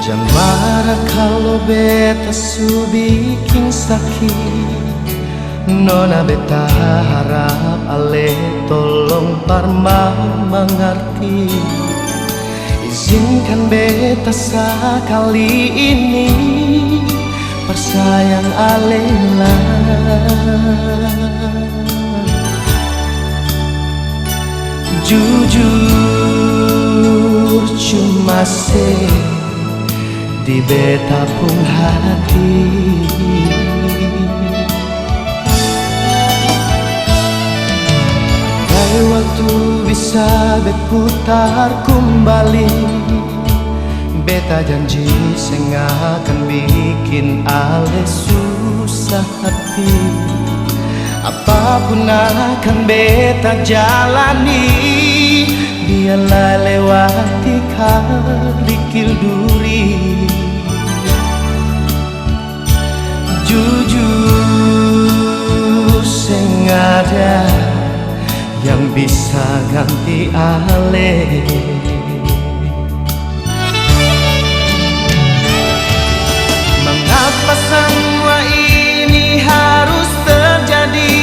Jangan marah kalau beta su bikin sakit. Nona beta harap ale tolong parma mengerti. Izinkan beta sekali ini bersayang ale lah. Jujur cuma di beta pun hati. Andai waktu bisa berputar kembali, beta janji seng akan bikin ale susah hati. Apapun akan beta jalani, biarlah lewati kerikil duri. Jujur seng ada yang bisa ganti ale. Mengapa semua ini harus terjadi?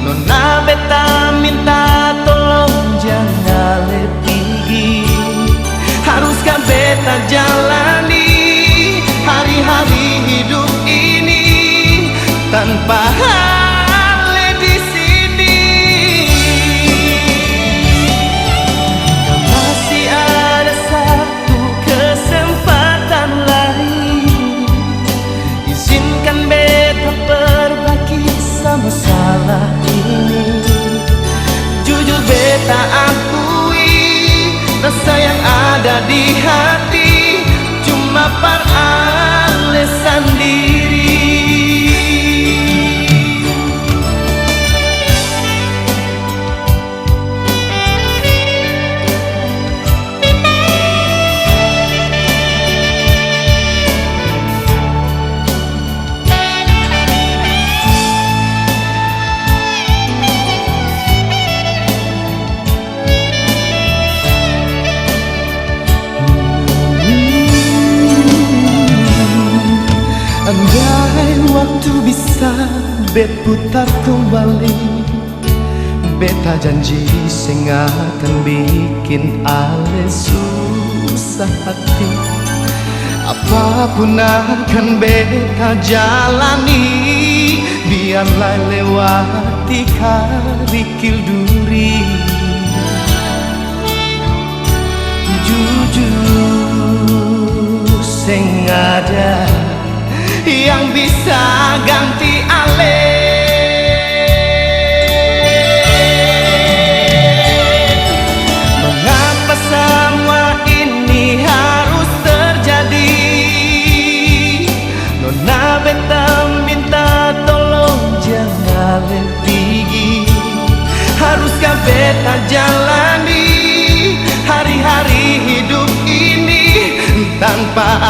Nona beta minta tolong jangan ale pergi. Haruskah beta jalani hari-hari hidup ini tanpa ale di sini? Masih ada satu kesempatan lain. Izinkan beta berbagi masalah ini. Jujur beta akui, rasa yang ada di hati cuma par ale sendiri. Andai waktu bisa berputar kembali, beta janji seng akan bikin ale susah hati. Apapun akan beta jalani, biarlah lewati kerikil duri. Jujur seng ada yang bisa ganti ale. Mengapa semua ini harus terjadi? Nona beta minta tolong jangan ale pergi. Haruskah beta jalani hari-hari hidup ini tanpa